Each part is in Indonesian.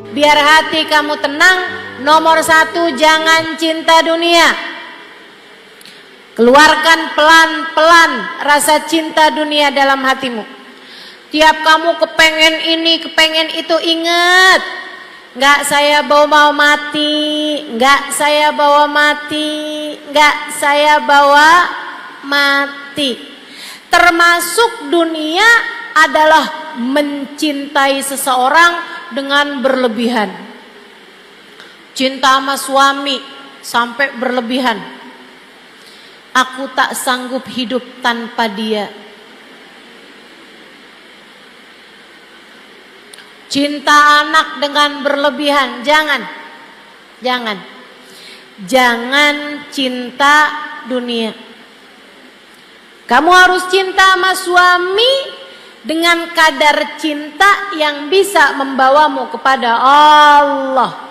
Biar hati kamu tenang, nomor 1 jangan cinta dunia. Keluarkan pelan-pelan rasa cinta dunia dalam hatimu. Tiap kamu kepengen ini, kepengen itu, ingat, nggak saya bawa mati, nggak saya bawa mati, nggak saya bawa mati. Termasuk dunia adalah mencintai seseorang dengan berlebihan. Cinta sama suami sampai berlebihan. Aku tak sanggup hidup tanpa dia. Cinta anak dengan berlebihan, jangan. Jangan cinta dunia. Kamu harus cinta sama suami dengan kadar cinta yang bisa membawamu kepada Allah.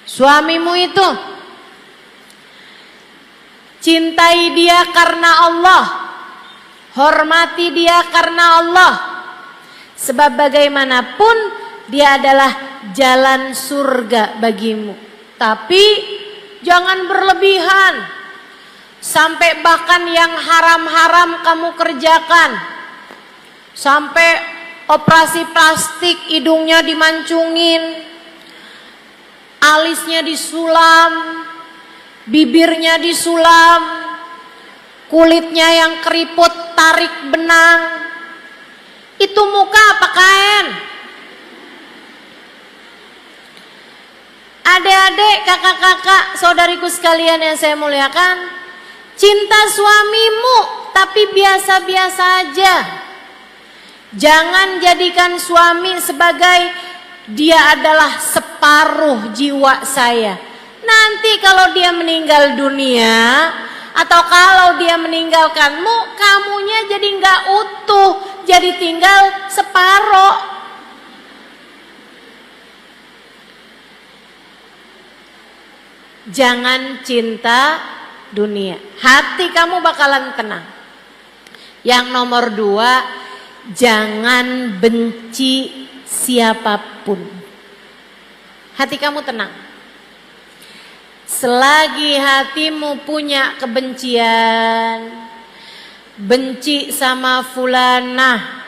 Suamimu itu cintai dia karena Allah, hormati dia karena Allah. Sebab bagaimanapun dia adalah jalan surga bagimu. Tapi jangan berlebihan, sampai bahkan yang haram-haram kamu kerjakan. Sampai operasi plastik, hidungnya dimancungin, alisnya disulam, bibirnya disulam, kulitnya yang keriput tarik benang. Itu muka apa kain? Adik-adik, kakak-kakak, saudariku sekalian yang saya muliakan, cinta suamimu tapi biasa-biasa aja. Jangan jadikan suami sebagai dia adalah separuh jiwa saya. Nanti kalau dia meninggal dunia atau kalau dia meninggalkanmu, kamunya jadi nggak utuh, jadi tinggal separuh. Jangan cinta dunia, hati kamu bakalan tenang. Yang nomor 2, jangan benci siapapun. Hati kamu tenang. Selagi hatimu punya kebencian, benci sama fulanah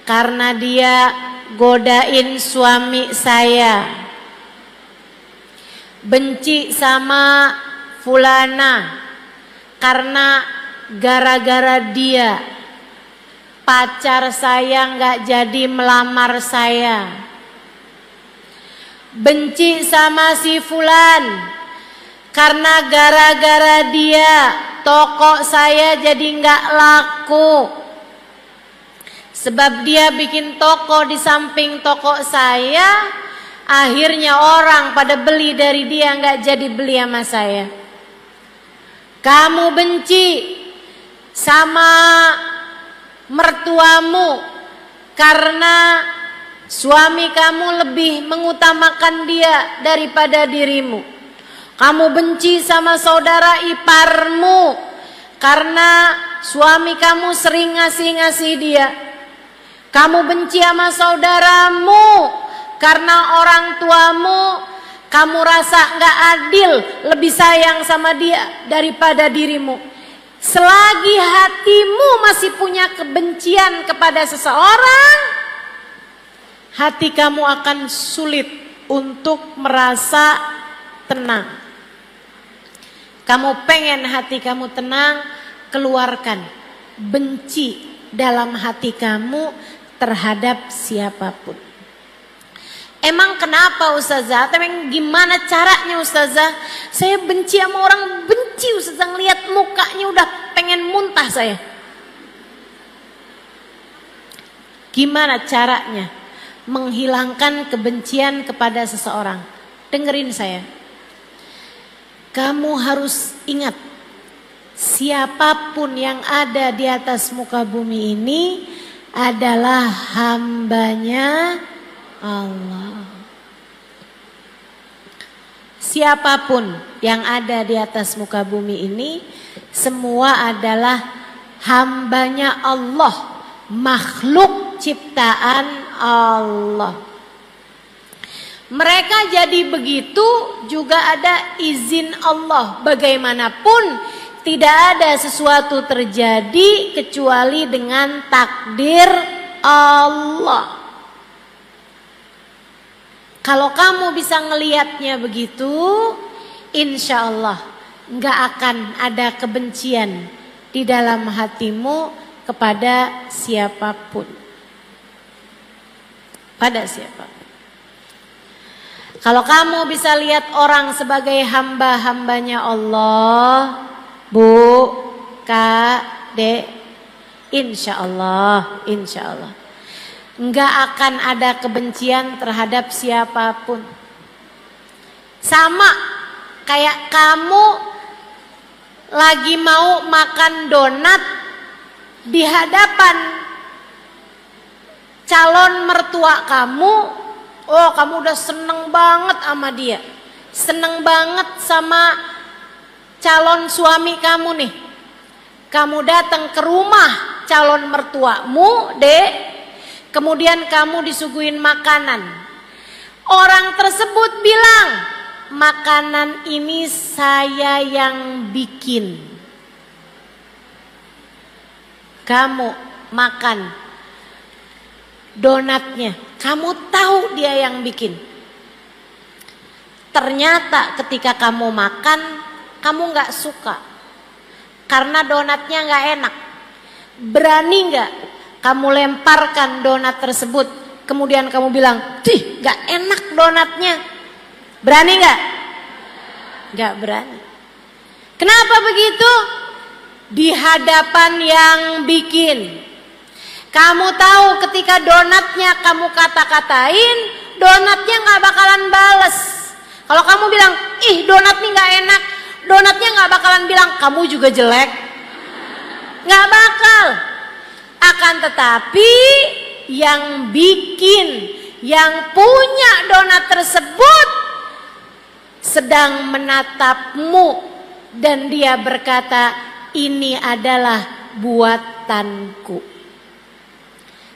karena dia godain suami saya, benci sama fulanah karena gara-gara dia pacar saya nggak jadi melamar saya, benci sama si fulan karena gara-gara dia toko saya jadi nggak laku, sebab dia bikin toko di samping toko saya, akhirnya orang pada beli dari dia, nggak jadi beli sama saya. Kamu benci sama mertuamu karena suami kamu lebih mengutamakan dia daripada dirimu. Kamu benci sama saudara iparmu karena suami kamu sering ngasih-ngasih dia. Kamu benci sama saudaramu karena orang tuamu kamu rasa gak adil, lebih sayang sama dia daripada dirimu. Selagi hatimu masih punya kebencian kepada seseorang, hati kamu akan sulit untuk merasa tenang. Kamu pengen hati kamu tenang, keluarkan benci dalam hati kamu terhadap siapapun. Emang kenapa Ustazah? Emang gimana caranya Ustazah? Saya benci sama orang, benci Ustazah, ngeliat mukanya udah pengen muntah saya. Gimana caranya? menghilangkan kebencian kepada seseorang. Dengerin saya. Kamu harus ingat, siapapun yang ada di atas muka bumi ini adalah hambanya Allah. Siapapun yang ada di atas muka bumi ini semua adalah hambanya Allah, makhluk ciptaan Allah. Mereka jadi begitu juga ada izin Allah. Bagaimanapun tidak ada sesuatu terjadi kecuali dengan takdir Allah. Kalau kamu bisa ngelihatnya begitu, insya Allah nggak akan ada kebencian di dalam hatimu kepada siapapun. Pada siapapun. Kalau kamu bisa lihat orang sebagai hamba-hambanya Allah, Bu, Kak, Dek, insya Allah, enggak akan ada kebencian terhadap siapapun. Sama kayak kamu lagi mau makan donat di hadapan calon mertua kamu. Oh, kamu udah seneng banget sama dia, seneng banget sama calon suami kamu nih. Kamu datang ke rumah calon mertuamu, Dek. Kemudian kamu disuguhin makanan. Orang tersebut bilang, makanan ini saya yang bikin. Kamu makan donatnya, kamu tahu dia yang bikin. Ternyata ketika kamu makan, kamu gak suka karena donatnya gak enak. Berani gak kamu lemparkan donat tersebut, kemudian kamu bilang, "Tih, gak enak donatnya." Berani gak? Gak berani. Kenapa begitu? Di hadapan yang bikin. Kamu tahu ketika donatnya kamu kata-katain, donatnya gak bakalan bales. Kalau kamu bilang, "Ih, donat nih gak enak," donatnya gak bakalan bilang, "Kamu juga jelek." Gak bakal. Akan tetapi yang bikin, yang punya donat tersebut sedang menatapmu dan dia berkata, "Ini adalah buatanku."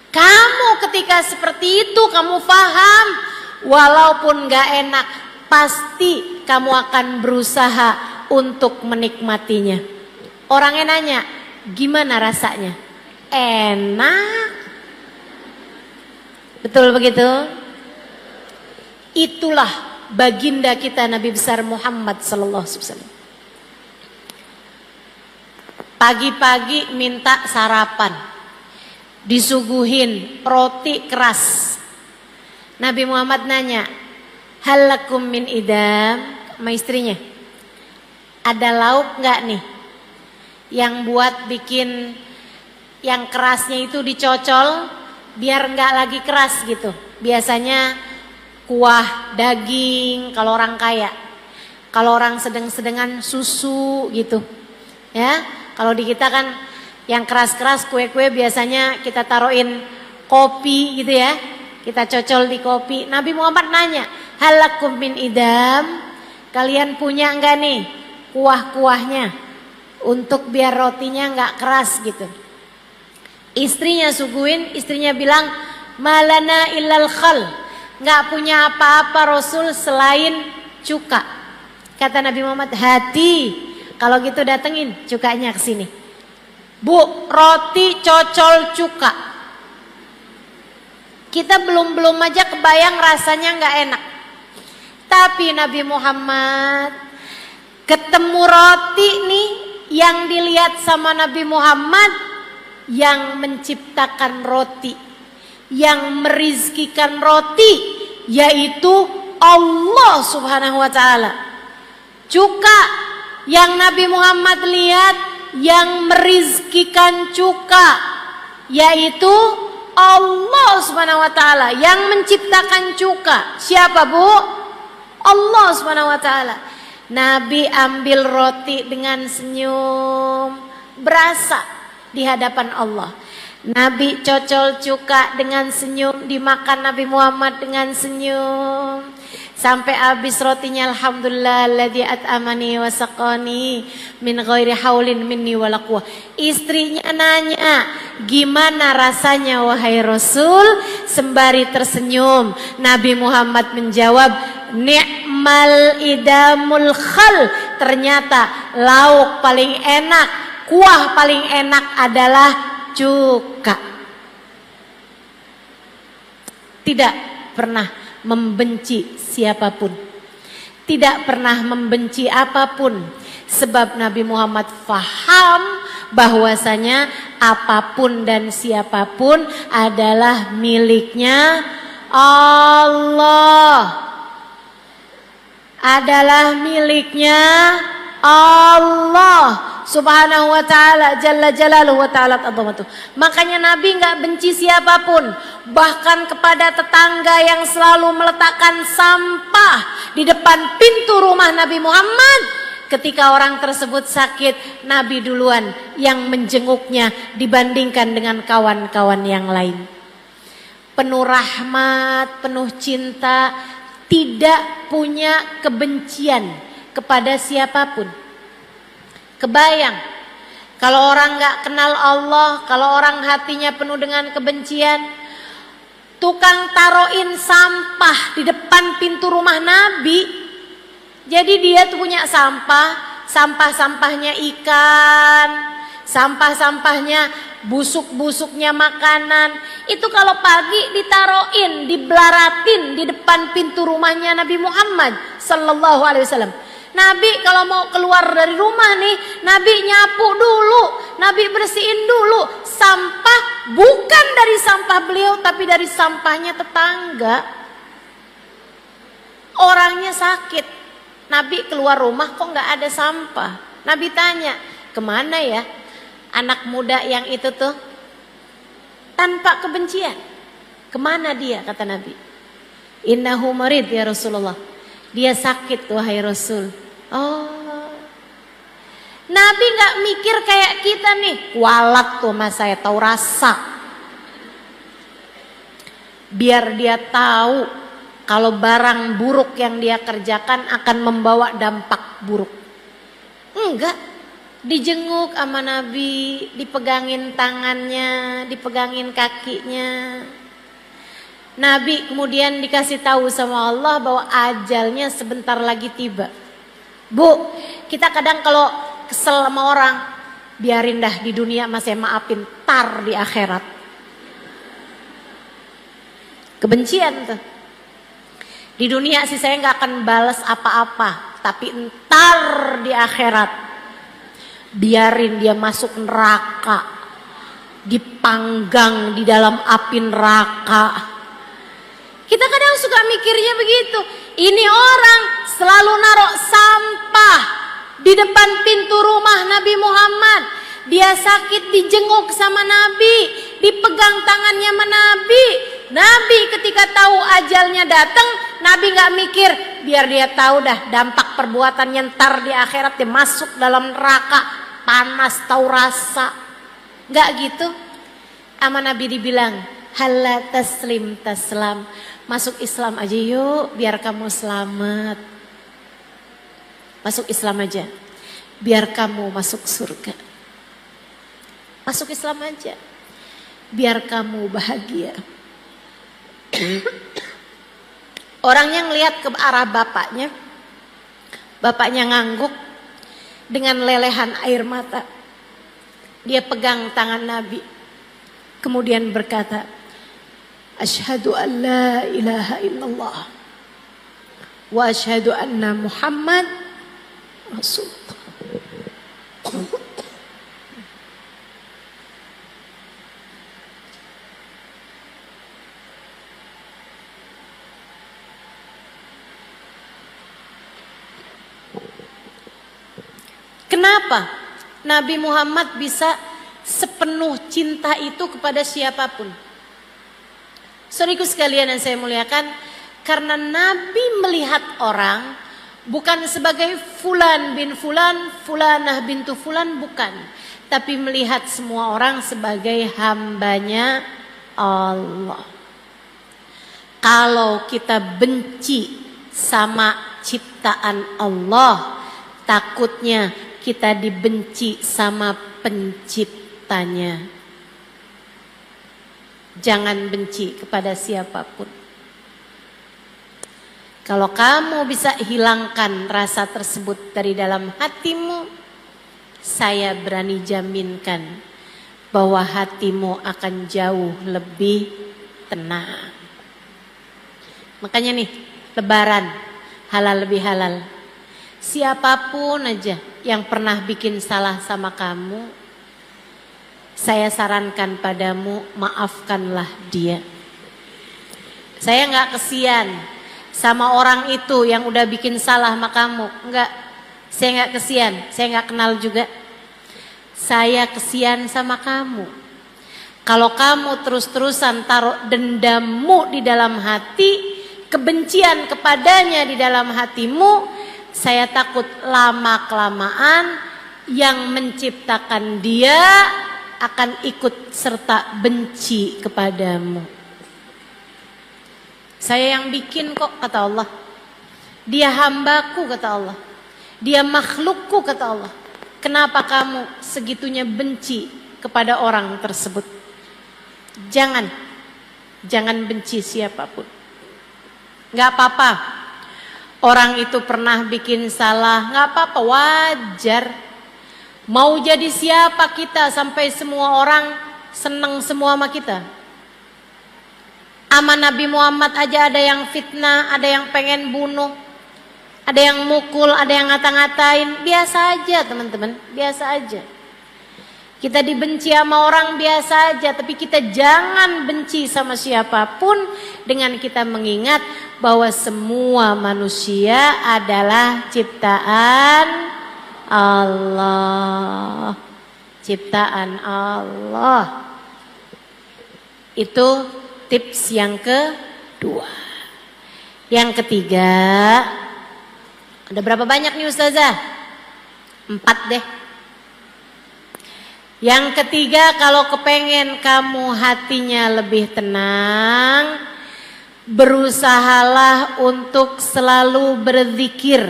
Kamu ketika seperti itu kamu paham, walaupun gak enak, pasti kamu akan berusaha untuk menikmatinya. Orangnya nanya, gimana rasanya? Enak. Betul begitu? Itulah baginda kita Nabi besar Muhammad sallallahu alaihi wasallam. Pagi-pagi minta sarapan, disuguhin roti keras. Nabi Muhammad nanya, "Halakum min idam?" Sama istrinya, "Ada lauk nggak nih yang buat bikin yang kerasnya itu dicocol biar nggak lagi keras gitu." Biasanya kuah daging kalau orang kaya, kalau orang sedang-sedengan susu gitu ya. Kalau di kita kan yang keras-keras kue-kue biasanya kita taruhin kopi gitu ya, kita cocol di kopi. Nabi Muhammad nanya, "Halakum min idam?" Kalian punya nggak nih kuah-kuahnya untuk biar rotinya nggak keras gitu. Istrinya suguhin, istrinya bilang, "Malana illal khal." Nggak punya apa-apa Rasul selain cuka. Kata Nabi Muhammad, "Hati, kalau gitu datengin cukanya ke sini. Bu, roti cocol cuka." Kita belum aja kebayang rasanya nggak enak. Tapi Nabi Muhammad ketemu roti nih yang dilihat sama Nabi Muhammad, yang menciptakan roti, yang merizkikan roti, yaitu Allah Subhanahu wa ta'ala. Cuka yang Nabi Muhammad lihat, yang merizkikan cuka, yaitu Allah Subhanahu wa taala yang menciptakan cuka. Siapa, Bu? Allah Subhanahu wa taala. Nabi ambil roti dengan senyum, berasa di hadapan Allah. Nabi cocol cuka dengan senyum, dimakan Nabi Muhammad dengan senyum. Sampai habis rotinya, alhamdulillah alladzi at'amani wa saqani min ghairi haulin minni wala quwwah. Istrinya nanya, "Gimana rasanya wahai Rasul?" Sembari tersenyum, Nabi Muhammad menjawab, "Ni'mal idamul khal." Ternyata lauk paling enak, kuah paling enak adalah cuka. Tidak pernah membenci siapapun, tidak pernah membenci apapun, sebab Nabi Muhammad faham bahwasanya apapun dan siapapun adalah miliknya Allah, adalah miliknya Allah Subhanahu wa ta'ala, jalla jalaluhu wa ta'ala azamatuh. Makanya Nabi gak benci siapapun, bahkan kepada tetangga yang selalu meletakkan sampah di depan pintu rumah Nabi Muhammad. Ketika orang tersebut sakit, Nabi duluan yang menjenguknya dibandingkan dengan kawan-kawan yang lain. Penuh rahmat, penuh cinta, tidak punya kebencian kepada siapapun. Kebayang kalau orang gak kenal Allah, kalau orang hatinya penuh dengan kebencian, tukang taruhin sampah di depan pintu rumah Nabi. Jadi dia tuh punya sampah, sampah-sampahnya ikan, sampah-sampahnya busuk-busuknya makanan. Itu kalau pagi ditaruhin, dibelaratin di depan pintu rumahnya Nabi Muhammad sallallahu alaihi wasallam. Nabi kalau mau keluar dari rumah nih, Nabi nyapu dulu, Nabi bersihin dulu sampah, bukan dari sampah beliau tapi dari sampahnya tetangga. Orangnya sakit, Nabi keluar rumah kok nggak ada sampah. Nabi tanya, kemana ya anak muda yang itu tuh? Tanpa kebencian, kemana dia? Kata Nabi, innahu marid ya Rasulullah, dia sakit wahai Rasul. Oh, Nabi gak mikir kayak kita nih, kualat tuh mas saya tahu rasa. Biar dia tahu kalau barang buruk yang dia kerjakan akan membawa dampak buruk. Enggak, dijenguk sama Nabi, dipegangin tangannya, dipegangin kakinya. Nabi kemudian dikasih tahu sama Allah bahwa ajalnya sebentar lagi tiba. Bu, kita kadang kalau kesel sama orang, biarin dah di dunia masih maafin, tar di akhirat. Kebencian tuh. Di dunia sih saya nggak akan balas apa-apa, tapi entar di akhirat, biarin dia masuk neraka, dipanggang di dalam api neraka. Kita kadang suka mikirnya begitu. Ini orang selalu naruh sampah di depan pintu rumah Nabi Muhammad. Dia sakit dijenguk sama Nabi, dipegang tangannya sama Nabi. Nabi ketika tahu ajalnya datang, Nabi gak mikir, biar dia tahu dah dampak perbuatannya ntar di akhirat dia masuk dalam neraka, panas tahu rasa. Gak gitu. Sama Nabi dibilang, halla taslim taslam. Masuk Islam aja yuk, biar kamu selamat. Masuk Islam aja, biar kamu masuk surga. Masuk Islam aja, biar kamu bahagia. Orangnya ngelihat ke arah bapaknya, bapaknya ngangguk dengan lelehan air mata. Dia pegang tangan Nabi, kemudian berkata, Asyhadu an la ilaha illallah wa asyhadu anna Muhammad Rasulullah. Kenapa Nabi Muhammad bisa sepenuh cinta itu kepada siapapun? Saudaraku sekalian yang saya muliakan, karena Nabi melihat orang bukan sebagai fulan bin fulan, fulanah bintu fulan, bukan. Tapi melihat semua orang sebagai hambanya Allah. Kalau kita benci sama ciptaan Allah, takutnya kita dibenci sama penciptanya. Jangan benci kepada siapapun. Kalau kamu bisa hilangkan rasa tersebut dari dalam hatimu, saya berani jaminkan bahwa hatimu akan jauh lebih tenang. Makanya nih, Lebaran, halal lebih halal. Siapapun aja yang pernah bikin salah sama kamu, saya sarankan padamu, maafkanlah dia. Saya nggak kesian sama orang itu yang udah bikin salah sama kamu. Enggak, saya nggak kesian, saya nggak kenal juga. Saya kesian sama kamu. Kalau kamu terus-terusan taruh dendammu di dalam hati, kebencian kepadanya di dalam hatimu, saya takut lama-kelamaan yang menciptakan dia akan ikut serta benci kepadamu. Saya yang bikin kok, kata Allah. Dia hambaku, kata Allah. Dia makhlukku, kata Allah. Kenapa kamu segitunya benci kepada orang tersebut? Jangan benci siapapun. Gak apa-apa. Orang itu pernah bikin salah, gak apa-apa, wajar. Mau jadi siapa kita sampai semua orang senang semua sama kita? Sama Nabi Muhammad aja ada yang fitnah, ada yang pengen bunuh, ada yang mukul, ada yang ngata-ngatain. Biasa aja teman-teman, biasa aja. Kita dibenci sama orang biasa aja, tapi kita jangan benci sama siapapun dengan kita mengingat bahwa semua manusia adalah ciptaan Allah. Ciptaan Allah. Itu tips yang kedua. Yang ketiga, ada berapa banyak nih Ustazah? 4 deh. Yang ketiga, kalau kepengen kamu hatinya lebih tenang, berusahalah untuk selalu berzikir.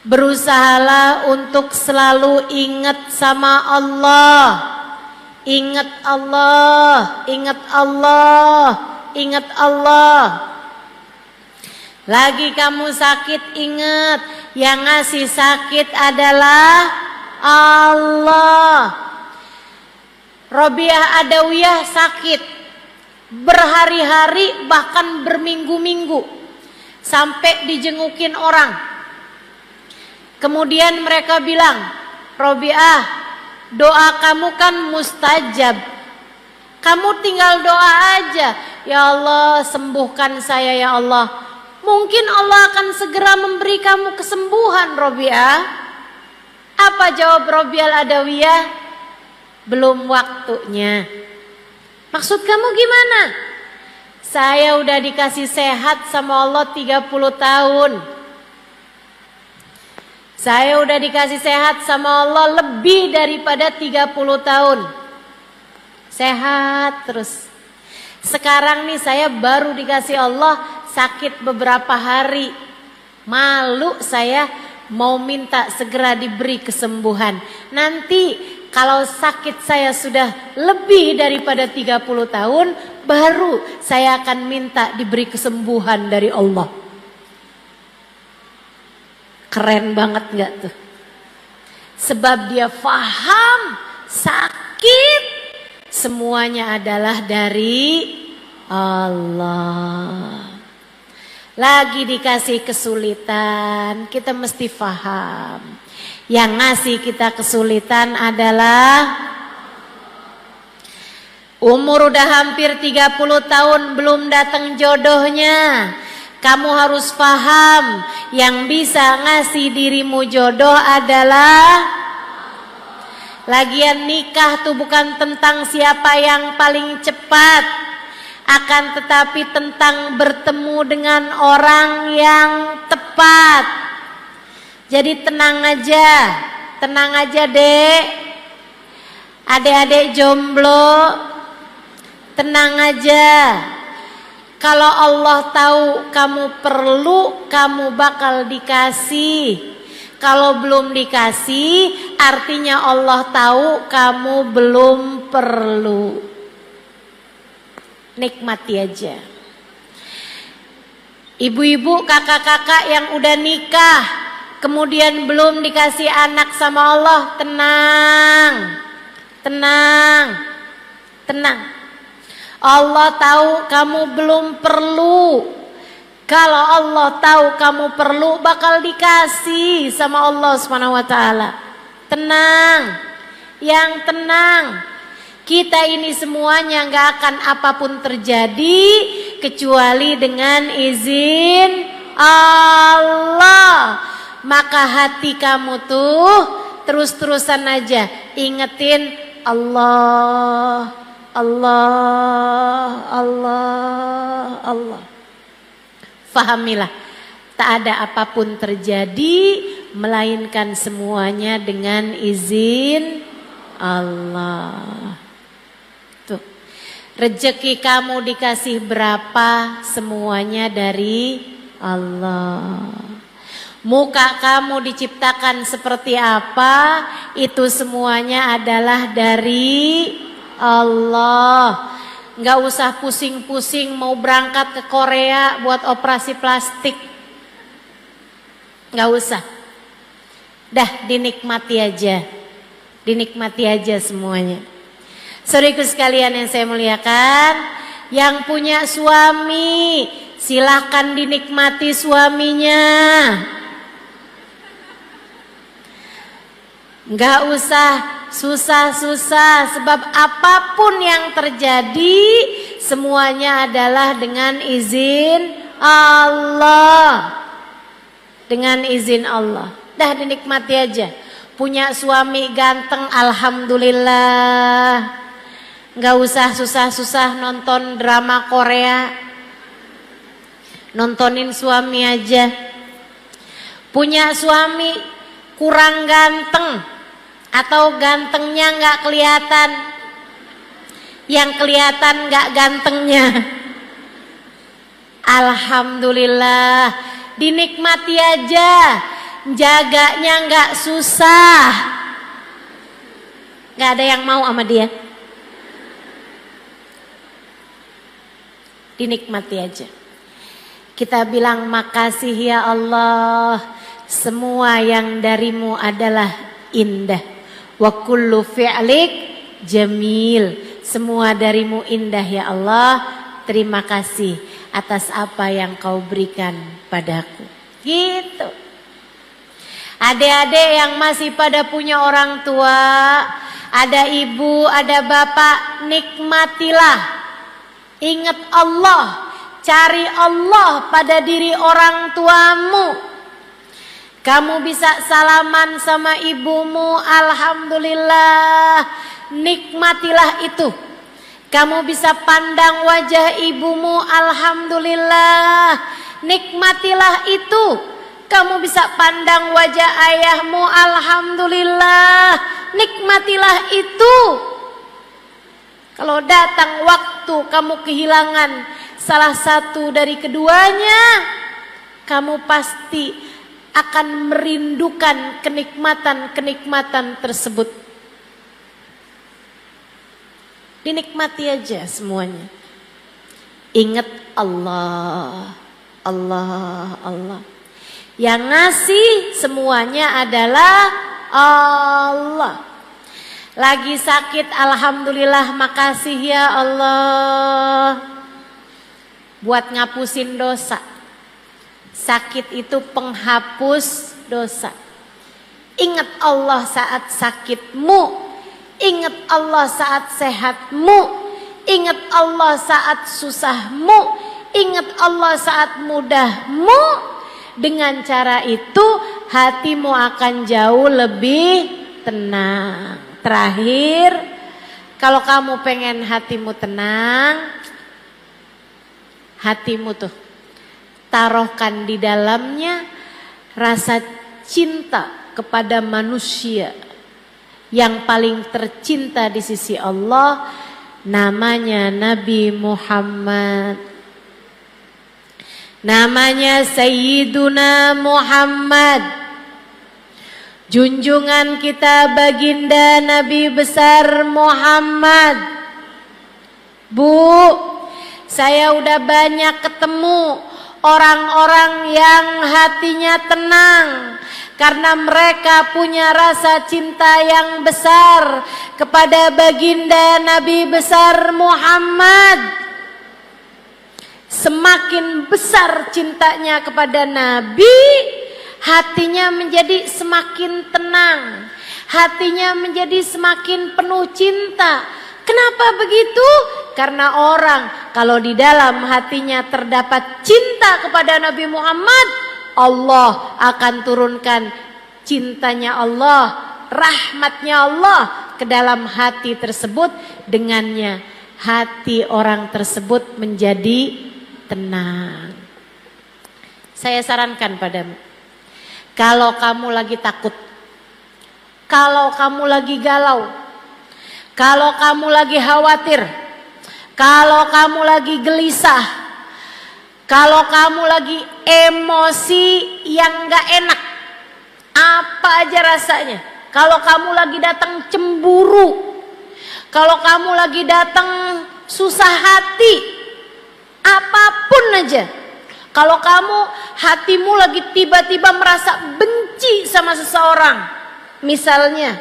Berusahalah untuk selalu ingat sama Allah. Ingat Allah, ingat Allah, ingat Allah. Lagi kamu sakit, ingat yang ngasih sakit adalah Allah. Robiah Adawiyah sakit berhari-hari bahkan berminggu-minggu sampai dijengukin orang. Kemudian mereka bilang, Robiah, doa kamu kan mustajab. Kamu tinggal doa aja. Ya Allah, sembuhkan saya ya Allah. Mungkin Allah akan segera memberi kamu kesembuhan, Robiah. Apa jawab Robiah Adawiyah? Belum waktunya. Maksud kamu gimana? Saya udah dikasih sehat sama Allah 30 tahun. Saya udah dikasih sehat sama Allah lebih daripada 30 tahun. Sehat terus. Sekarang nih saya baru dikasih Allah sakit beberapa hari. Malu saya mau minta segera diberi kesembuhan. Nanti kalau sakit saya sudah lebih daripada 30 tahun, baru saya akan minta diberi kesembuhan dari Allah. Keren banget gak tuh? Sebab dia faham sakit semuanya adalah dari Allah. Lagi dikasih kesulitan, kita mesti faham. Yang ngasih kita kesulitan adalah umur udah hampir 30 tahun belum datang jodohnya. Kamu harus paham, yang bisa ngasih dirimu jodoh adalah lagian nikah tuh bukan tentang siapa yang paling cepat. akan tetapi tentang bertemu dengan orang yang tepat. Jadi tenang aja dek, adik-adik jomblo, tenang aja. Kalau Allah tahu kamu perlu, kamu bakal dikasih. Kalau belum dikasih, artinya Allah tahu kamu belum perlu. Nikmati aja. Ibu-ibu, kakak-kakak yang udah nikah, kemudian belum dikasih anak sama Allah, tenang. Allah tahu kamu belum perlu. Kalau Allah tahu kamu perlu, bakal dikasih sama Allah Subhanahu wa taala. Tenang. Kita ini semuanya gak akan apapun terjadi kecuali dengan izin Allah. Maka hati kamu tuh terus-terusan aja ingetin Allah. Fahamilah, tak ada apapun terjadi melainkan semuanya dengan izin Allah. Tuh, rezeki kamu dikasih berapa, semuanya dari Allah. Muka kamu diciptakan seperti apa, itu semuanya adalah dari Allah. Nggak usah pusing-pusing mau berangkat ke Korea buat operasi plastik. Nggak usah. Dah dinikmati aja semuanya. Saudaraku sekalian yang saya muliakan, yang punya suami silahkan dinikmati suaminya. Nggak usah susah-susah, sebab apapun yang terjadi semuanya adalah dengan izin Allah. Dengan izin Allah. Dah dinikmati aja. Punya suami ganteng, alhamdulillah. Nggak usah susah-susah nonton drama Korea. Nontonin suami aja. Punya suami kurang ganteng atau gantengnya nggak kelihatan, yang kelihatan nggak gantengnya, alhamdulillah, dinikmati aja, jaganya nggak susah, nggak ada yang mau sama dia, dinikmati aja. Kita bilang makasih ya Allah, semua yang darimu adalah indah. Wa kullu fi'lik jamil. Semua darimu indah ya Allah. Terima kasih atas apa yang kau berikan padaku. Gitu. Adik-adik yang masih pada punya orang tua, ada ibu, ada bapak, nikmatilah. Ingat Allah, cari Allah pada diri orang tuamu. Kamu bisa salaman sama ibumu, alhamdulillah, nikmatilah itu. Kamu bisa pandang wajah ibumu, alhamdulillah, nikmatilah itu. Kamu bisa pandang wajah ayahmu, alhamdulillah, nikmatilah itu. Kalau datang waktu kamu kehilangan salah satu dari keduanya, kamu pasti akan merindukan kenikmatan-kenikmatan tersebut. Dinikmati aja semuanya. Ingat Allah. Yang ngasih semuanya adalah Allah. Lagi sakit, alhamdulillah, makasih ya Allah. Buat ngapusin dosa. Sakit itu penghapus dosa. Ingat Allah saat sakitmu. Ingat Allah saat sehatmu. Ingat Allah saat susahmu. Ingat Allah saat mudahmu. Dengan cara itu hatimu akan jauh lebih tenang. Terakhir, kalau kamu pengen hatimu tenang, hatimu tuh. Taruhkan di dalamnya rasa cinta kepada manusia yang paling tercinta di sisi Allah, namanya Nabi Muhammad. Namanya Sayyiduna Muhammad. Junjungan kita baginda Nabi besar Muhammad. Bu, saya udah banyak ketemu orang-orang yang hatinya tenang karena mereka punya rasa cinta yang besar kepada baginda Nabi besar Muhammad. Semakin besar cintanya kepada Nabi, hatinya menjadi semakin tenang, hatinya menjadi semakin penuh cinta. Kenapa begitu? Karena orang kalau di dalam hatinya terdapat cinta kepada Nabi Muhammad, Allah akan turunkan cintanya Allah, rahmatnya Allah ke dalam hati tersebut. Dengannya hati orang tersebut menjadi tenang. Saya sarankan padamu, kalau kamu lagi takut, kalau kamu lagi galau, kalau kamu lagi khawatir, kalau kamu lagi gelisah, kalau kamu lagi emosi yang gak enak, apa aja rasanya, kalau kamu lagi datang cemburu, kalau kamu lagi datang susah hati, apapun aja, kalau kamu hatimu lagi tiba-tiba merasa benci sama seseorang, misalnya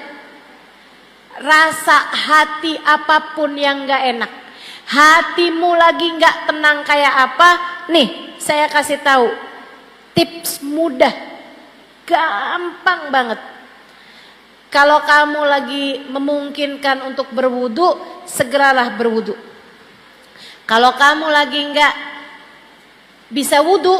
rasa hati apapun yang gak enak, hatimu lagi gak tenang kayak apa, nih saya kasih tahu tips mudah, gampang banget. Kalau kamu lagi memungkinkan untuk berwudu, segeralah berwudu. Kalau kamu lagi nggak bisa wudu,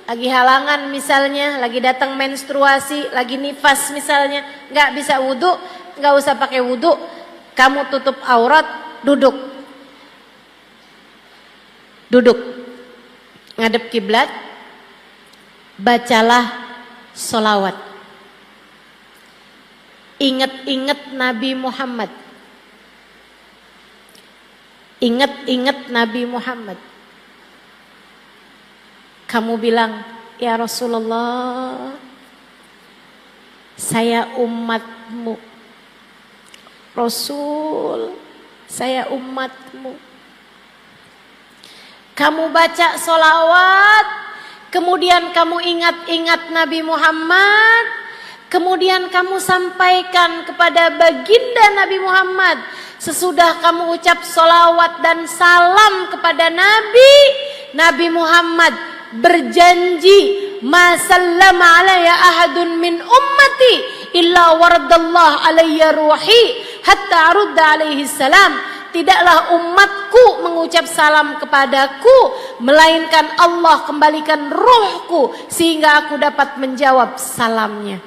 lagi halangan misalnya, lagi datang menstruasi, lagi nifas misalnya, nggak bisa wudu, nggak usah pakai wudu, kamu tutup aurat, duduk, ngadep kiblat, bacalah sholawat, ingat-ingat Nabi Muhammad. Ingat-ingat Nabi Muhammad. Kamu bilang, ya Rasulullah, saya umatmu. Rasul, saya umatmu. Kamu baca sholawat, kemudian kamu ingat-ingat Nabi Muhammad, kemudian kamu sampaikan kepada baginda Nabi Muhammad. Sesudah kamu ucap sholawat dan salam kepada Nabi, Nabi Muhammad berjanji, ma sallama alayya ahadun min ummati illa waradallah alayya ruhi hatta arudda alaihi salam. Tidaklah umatku mengucap salam kepadaku, melainkan Allah kembalikan ruhku sehingga aku dapat menjawab salamnya.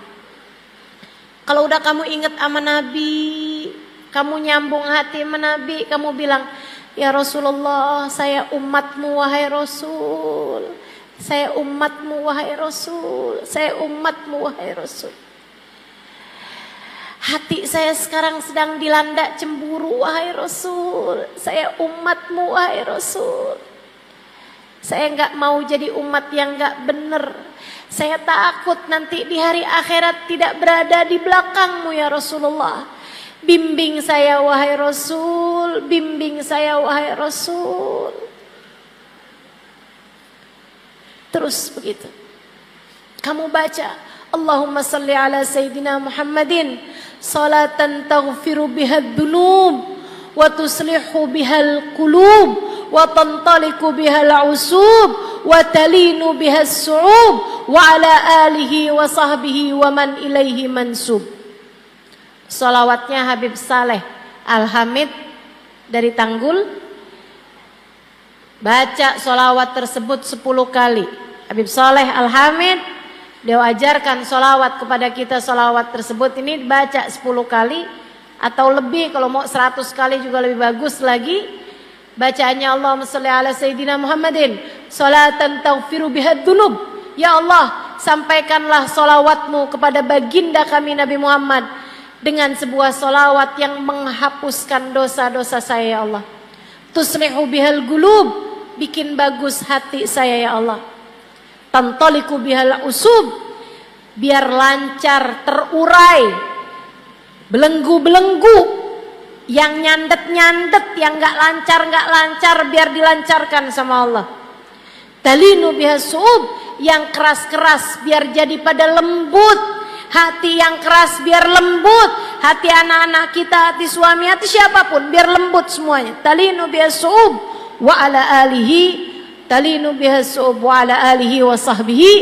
Kalau udah kamu ingat sama Nabi, kamu nyambung hati sama Nabi, kamu bilang, ya Rasulullah, saya umatmu wahai Rasul. Saya umatmu wahai Rasul. Saya umatmu wahai Rasul. Hati saya sekarang sedang dilanda cemburu wahai Rasul. Saya umatmu wahai Rasul. Saya enggak mau jadi umat yang enggak benar. Saya takut nanti di hari akhirat tidak berada di belakangmu ya Rasulullah. Bimbing saya wahai Rasul, bimbing saya wahai Rasul. Terus begitu. Kamu baca, Allahumma salli ala Sayyidina Muhammadin salatan taghfiru bihad dunub wa tuslihu bihal qulub wa tantaliku bihal usub wa talinu bihas su'ub wa ala alihi wa sahbihi wa man ilaihi mansub. Salawatnya Habib Saleh Al-Hamid dari Tanggul. Baca salawat tersebut 10 kali. Habib Saleh Al-Hamid, dia ajarkan salawat kepada kita. Salawat tersebut ini baca 10 kali atau lebih, kalau mau 100 kali juga lebih bagus lagi. Bacaannya Allahumma sholli ala Sayyidina Muhammadin salatan taghfiru biha dzunub. Ya Allah, sampaikanlah solawatmu kepada baginda kami Nabi Muhammad dengan sebuah solawat yang menghapuskan dosa-dosa saya ya Allah. Tuslihu bihal gulub, bikin bagus hati saya ya Allah. Tantaliku bihal usub, biar lancar terurai belenggu-belenggu yang nyandet-nyandet, yang gak lancar biar dilancarkan sama Allah. Talinu bihasub, yang keras-keras biar jadi pada lembut. Hati yang keras biar lembut. Hati anak-anak kita, hati suami, hati siapapun biar lembut semuanya. Talinu bihasub wa ala alihi, talinu bihasub wa ala alihi wa sahbihi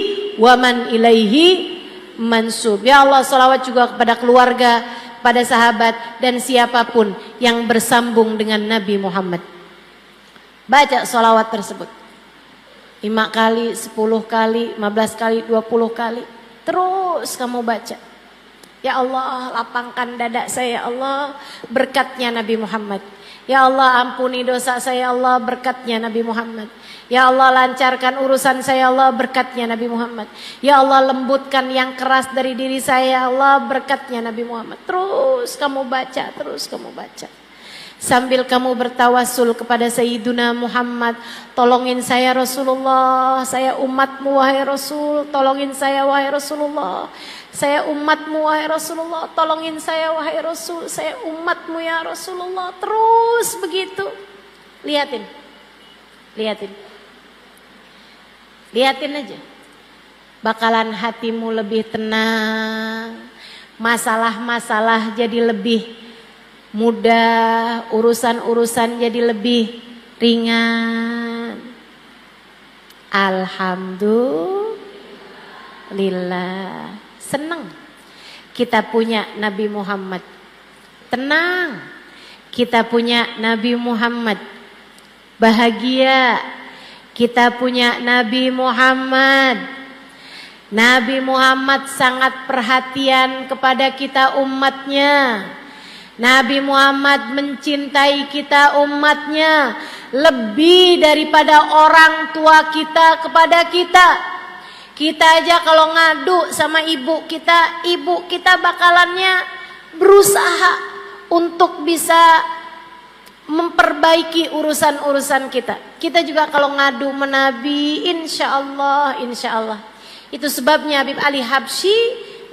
wa man ilaihi mansub. Ya Allah, salawat juga kepada keluarga, pada sahabat dan siapapun yang bersambung dengan Nabi Muhammad. Baca salawat tersebut 5 kali, 10 kali, 15 kali, 20 kali. Terus kamu baca. Ya Allah, lapangkan dada saya ya Allah, berkatnya Nabi Muhammad. Ya Allah, ampuni dosa saya ya Allah, berkatnya Nabi Muhammad. Ya Allah, lancarkan urusan saya ya Allah, berkatnya Nabi Muhammad. Ya Allah, lembutkan yang keras dari diri saya ya Allah, berkatnya Nabi Muhammad. Terus kamu baca, terus kamu baca. Sambil kamu bertawasul kepada Sayyiduna Muhammad. Tolongin saya Rasulullah, saya umatmu wahai Rasul. Tolongin saya wahai Rasulullah, saya umatmu wahai Rasulullah. Tolongin saya wahai Rasul, saya umatmu ya Rasulullah. Terus begitu. Lihatin, lihatin, lihatin aja. Bakalan hatimu lebih tenang, masalah-masalah jadi lebih mudah, urusan-urusan jadi lebih ringan. Alhamdulillah. Senang kita punya Nabi Muhammad. Tenang kita punya Nabi Muhammad. Bahagia kita punya Nabi Muhammad. Nabi Muhammad sangat perhatian kepada kita umatnya. Nabi Muhammad mencintai kita umatnya lebih daripada orang tua kita kepada kita. Kita aja kalau ngadu sama ibu kita bakalannya berusaha untuk bisa memperbaiki urusan-urusan kita. Kita juga kalau ngadu menabi, insya Allah. Itu sebabnya Habib Ali Habsyi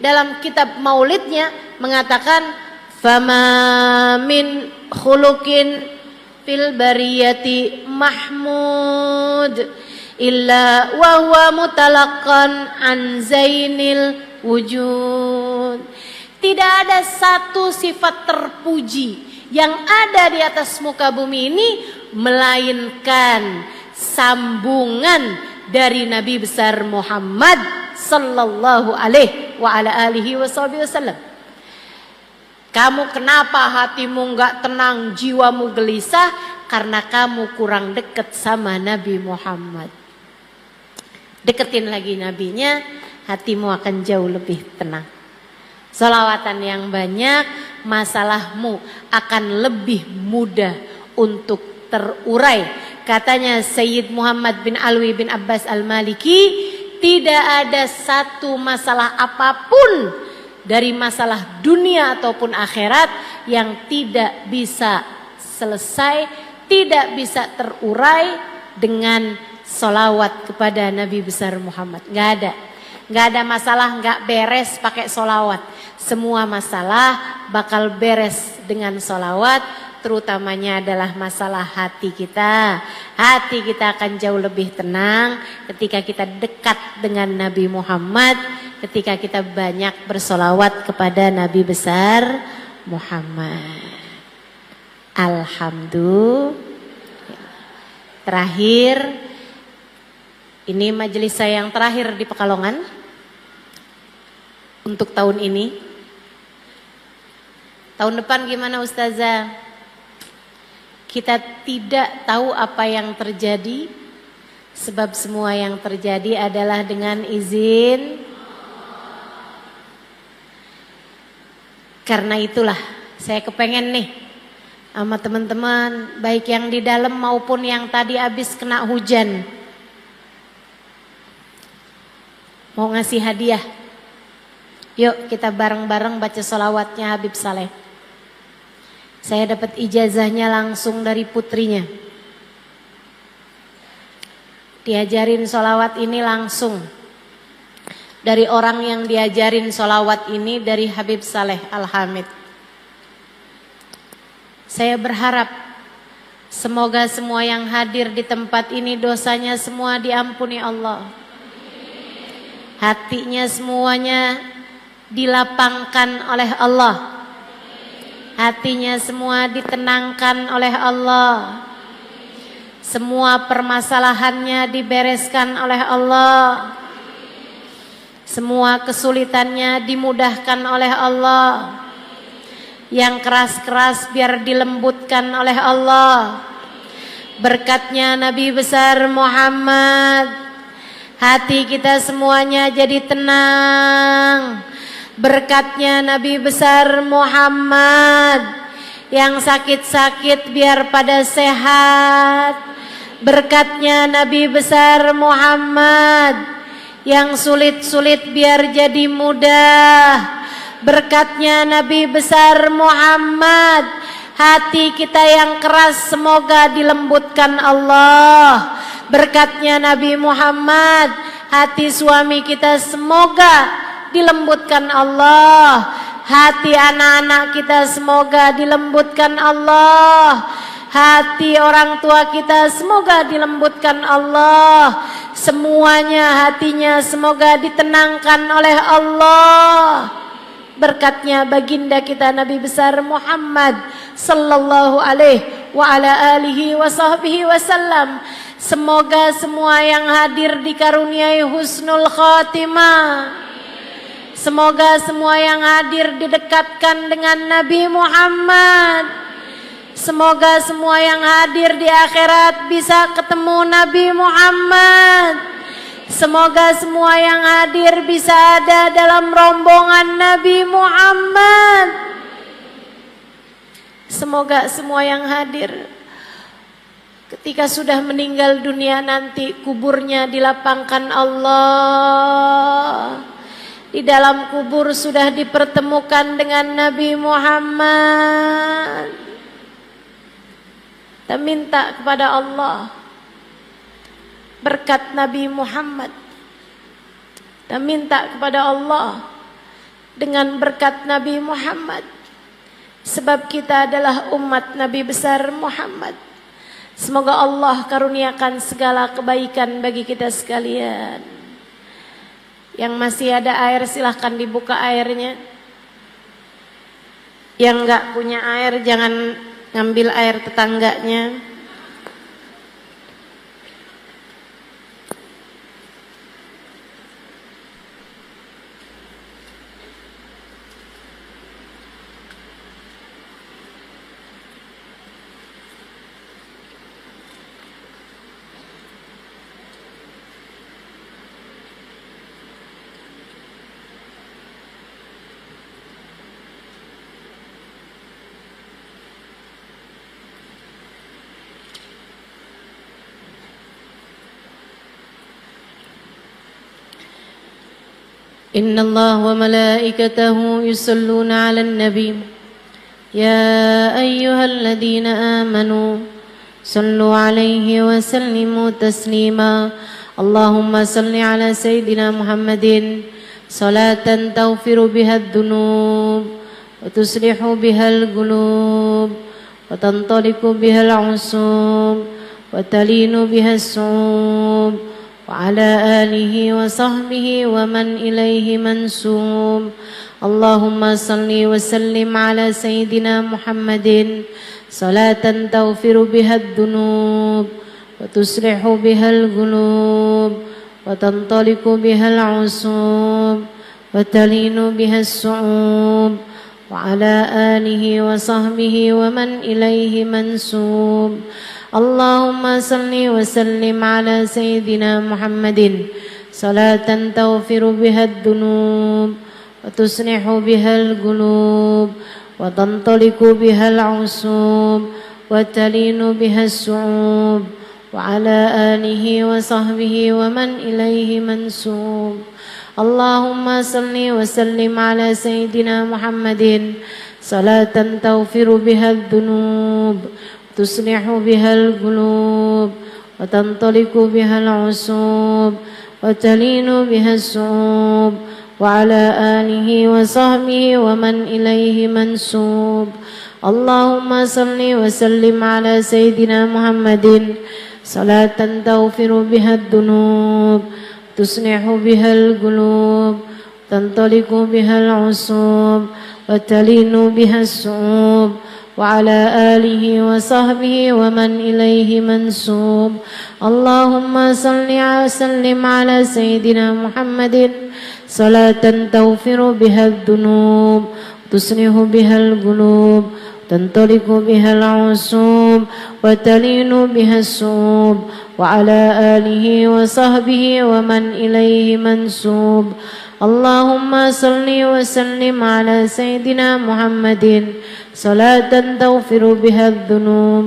dalam kitab maulidnya mengatakan, fama min khuluqin fil bariyati mahmud illa wa huwa mutalaqqan an zainil wujud. Tidak ada satu sifat terpuji yang ada di atas muka bumi ini melainkan sambungan dari Nabi besar Muhammad sallallahu alaihi wa ala alihi wasallam. Kamu kenapa hatimu enggak tenang, jiwamu gelisah? Karena kamu kurang dekat sama Nabi Muhammad. Deketin lagi nabinya, hatimu akan jauh lebih tenang. Salawatan yang banyak, masalahmu akan lebih mudah untuk terurai. Katanya Sayyid Muhammad bin Alwi bin Abbas Al-Maliki, tidak ada satu masalah apapun dari masalah dunia ataupun akhirat yang tidak bisa selesai, tidak bisa terurai dengan solawat kepada Nabi besar Muhammad. Gak ada masalah gak beres pakai solawat. Semua masalah bakal beres dengan solawat, terutamanya adalah masalah hati kita. Hati kita akan jauh lebih tenang ketika kita dekat dengan Nabi Muhammad, ketika kita banyak bersolawat kepada Nabi besar Muhammad. Alhamdulillah. Terakhir, ini majelis saya yang terakhir di Pekalongan untuk tahun ini. Tahun depan gimana Ustazah? Kita tidak tahu apa yang terjadi, sebab semua yang terjadi adalah dengan izin. Karena itulah saya kepengen nih sama teman-teman, baik yang di dalam maupun yang tadi habis kena hujan. Mau ngasih hadiah. Yuk kita bareng-bareng baca sholawatnya Habib Saleh. Saya dapat ijazahnya langsung dari putrinya. Diajarin sholawat ini langsung dari orang yang diajarin sholawat ini, dari Habib Saleh Al-Hamid. Saya berharap semoga semua yang hadir di tempat ini dosanya semua diampuni Allah. Hatinya semuanya dilapangkan oleh Allah. Hatinya semua ditenangkan oleh Allah. Semua permasalahannya dibereskan oleh Allah. Semua kesulitannya dimudahkan oleh Allah. Yang keras-keras biar dilembutkan oleh Allah. Berkatnya Nabi besar Muhammad, hati kita semuanya jadi tenang. Berkatnya Nabi besar Muhammad, yang sakit-sakit biar pada sehat. Berkatnya Nabi besar Muhammad, yang sulit-sulit biar jadi mudah. Berkatnya Nabi besar Muhammad, hati kita yang keras semoga dilembutkan Allah. Berkatnya Nabi Muhammad, hati suami kita semoga dilembutkan Allah. Hati anak-anak kita semoga dilembutkan Allah. Hati orang tua kita semoga dilembutkan Allah. Semuanya hatinya semoga ditenangkan oleh Allah. Berkatnya baginda kita Nabi besar Muhammad sallallahu alaihi wa ala alihi wa sahbihi wasallam. Semoga semua yang hadir dikaruniai husnul khatimah. Semoga semua yang hadir didekatkan dengan Nabi Muhammad. Semoga semua yang hadir di akhirat bisa ketemu Nabi Muhammad. Semoga semua yang hadir bisa ada dalam rombongan Nabi Muhammad. Semoga semua yang hadir ketika sudah meninggal dunia nanti kuburnya dilapangkan Allah. Di dalam kubur sudah dipertemukan dengan Nabi Muhammad. Kita minta kepada Allah berkat Nabi Muhammad. Kita minta kepada Allah dengan berkat Nabi Muhammad. Sebab kita adalah umat Nabi besar Muhammad. Semoga Allah karuniakan segala kebaikan bagi kita sekalian. Yang masih ada air silahkan dibuka airnya. Yang enggak punya air jangan ngambil air tetangganya. إن الله وملائكته يصلون على النبي يا أيها الذين آمنوا صلوا عليه وسلموا تسليما اللهم صل على سيدنا محمد صلاة تغفر بها الذنوب وتصلح بها القلوب وتنطلق بها العصوب وتلين بها الصعوب وعلى آله وصحبه ومن إليه منسوب اللهم صل وسلم على سيدنا محمد صلاة تغفر بها الذنوب وتصلح بها القلوب وتنطلق بها العصوب وتلين بها الصعوب وعلى آله وصحبه ومن إليه منسوب اللهم صل وسلم على سيدنا محمد صلاة تغفر بها الذنوب وتصلح بها القلوب وتنطلق بها العصوب وتلين بها الصعوب وعلى آله وصحبه ومن إليه منسوب. اللهم صل وسلم على سيدنا محمد صلاة تغفر بها الذنوب تصلح بها القلوب وتنطلق بها العصوب وتلين بها الصعوب وعلى آله وصحبه ومن إليه منسوب. اللهم صل وسلم على سيدنا محمد صلاة تغفر بها الذنوب تصلح بها القلوب تنطلق بها العصوب وتلين بها الصعوب وعلى آله وصحبه ومن إليه منسوب. اللهم صل وسلم على سيدنا محمد صلاة تغفر بها الذنوب تصلح بها القلوب تنطلق بها العصوب وتلين بها الصعوب وعلى آله وصحبه ومن إليه منسوب. اللهم صل وسلم على سيدنا محمد صلاة تغفر بها الذنوب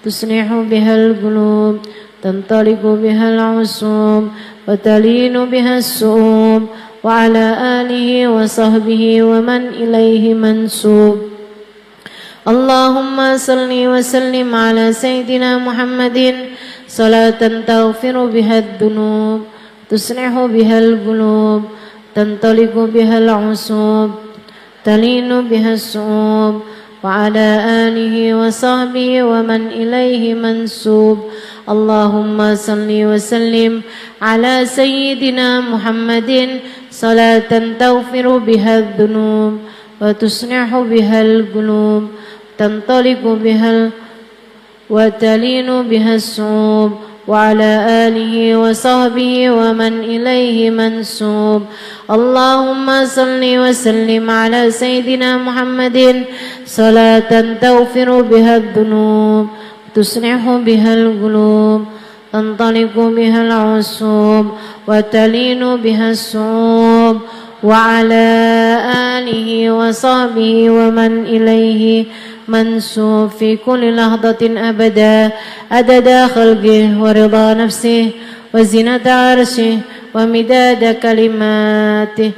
تصلح بها القلوب تنطلق بها العصوب وتلين بها الصعوب وعلى آله وصحبه ومن إليه منسوب. اللهم صل وسلم على سيدنا محمد صلاة تغفر بها الذنوب تصلح بها القلوب تنطلق بها العصوب تلين بها الصعوب وعلى آله وصحبه ومن إليه منسوب. اللهم صل وسلم على سيدنا محمد صلاة تغفر بها الذنوب وتصلح بها القلوب تنطلق بها وتلين بها الصعوب وعلى آله وصحبه ومن إليه منسوب. اللهم صل وسلم على سيدنا محمد صلاة تغفر بها الذنوب تصلح بها القلوب تنطلق بها العصوب وتلين بها الصعوب وعلى آله وصحبه ومن إليه منسوب في كل لحظة أبدا عدد خلقه ورضا نفسه وزنة عرشه ومداد كلماته.